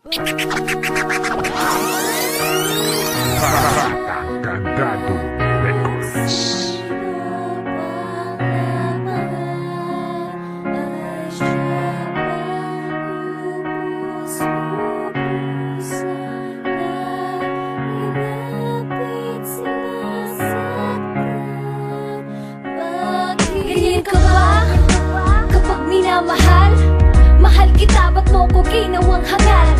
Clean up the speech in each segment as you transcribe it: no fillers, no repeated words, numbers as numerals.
Cagado Records. Ganyan ka ba? Kapag minamahal, mahal kita, ba't mo ko ginawang hangal?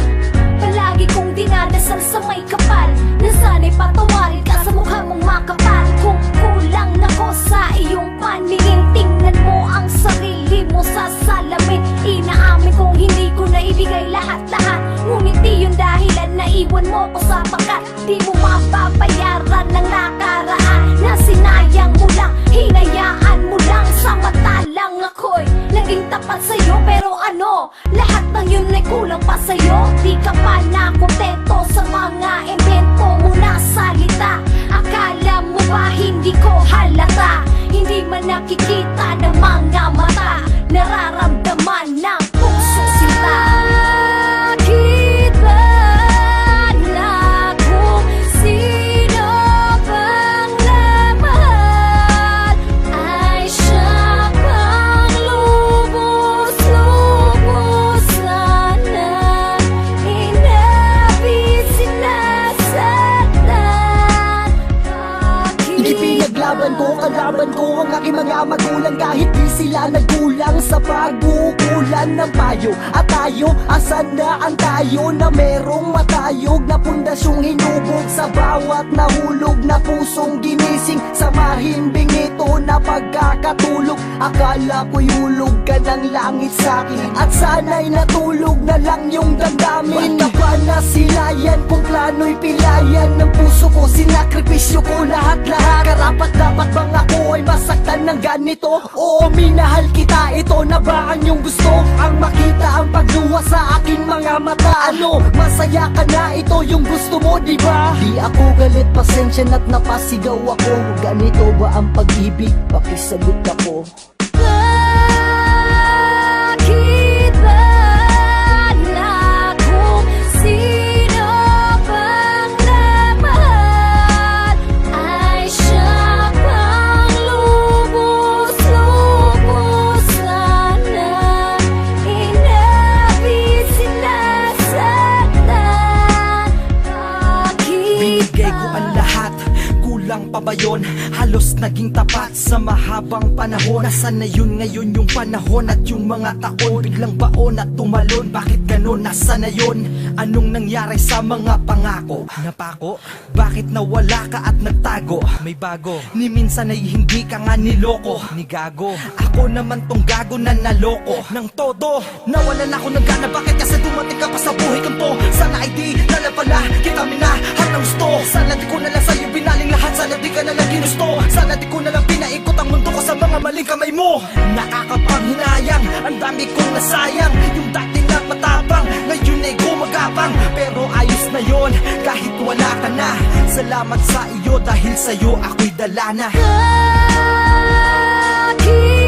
Palagi kong dinadasal sa may kapal, na sana'y patawarin ka sa mukha mong makapal. Kung kulang na ko sa iyong paningin, tingnan mo ang sarili mo sa salamin. Inaamin kong hindi ko na ibigay lahat-lahat, ngunit di yun dahilan na iwan mo ko sa pangkat. Di mo mababayaran ng nakaraan na sinayang mo lang, hinayaan mo lang. Samantalang ako'y naging tapat sa'yo, pero ano, lahat ng yun ay kulang pa sa'yo. Di ka pa nakontento sa mga invento mo na salita. Akala mo ba hindi ko halata? Hindi man nakikita ng mga mata, nararamdaman ng puso sinta. Bakit ba na kung sino bang namahal ay siya pang lubos-lubos sana inabis, sinasaktan? Hindi pinaglaban ko, kalaban ko ang aking mga magulang, kahit di sila nagkulang sa pagbukulan ng payo. At tayo, asan na ang tayo na merong matayog na pundasyong hinubog sa bawat nahulog na pusong ginising sa mahimbing ito na pagkakatulog. Akala ko'y hulog ka ng langit sa'kin, at sana'y natulog na lang yung damdamin. Ba't ka ba nasilayan kung plano'y pilayan ng puso ko? Sinakripisyo ko lahat-lahat. Karapat-dapat bang ako ay masaktan ng ganito? Oo, minahal kita, ito na ba ang iyong gusto? Ang makita ang pagluha sa aking mga mata. Ano, masaya ka na, ito yung gusto mo, diba? Di ako galit, pasensya na't napasigaw ako. Ganito ba ang pag-ibig? Pakisagot ako. Bakit ba na kung sino bang namahal ay siya pang lubos-lubos sana inabis, sinasaktan? Binigay ko ang lahat, kulang pa ba yun? Halos naging tapat sa mahabang panahon. Nasaan na yun ngayon yung panahon at yung mga taon? Biglang baon at tumalon, bakit ganon? Nasaan na yun? Anong nangyari sa mga pangako? Napako? Bakit nawala ka at nagtago? May bago, ni minsan ay hindi ka nga niloko, ni gago. Ako naman tong gago na naloko ng todo. Nawalan ako ng gana, bakit kasi dumating ka pa sa buhay kong to? Sana ay di nalang kita minahat ng gusto. Sana di ko na lang sa'yo binaling lahat, sana di ka na lang ginusto. Sana di ko na lang pinaikot ang mundo ko sa mga maling kamay mo. Nakakapanghinayang, ang dami kong nasayang. Yung dati na matapang, ngayon ay gumagapang. Pero ayos na yon, kahit wala ka na. Salamat sa iyo, dahil sa'yo ako'y dala na. Bakit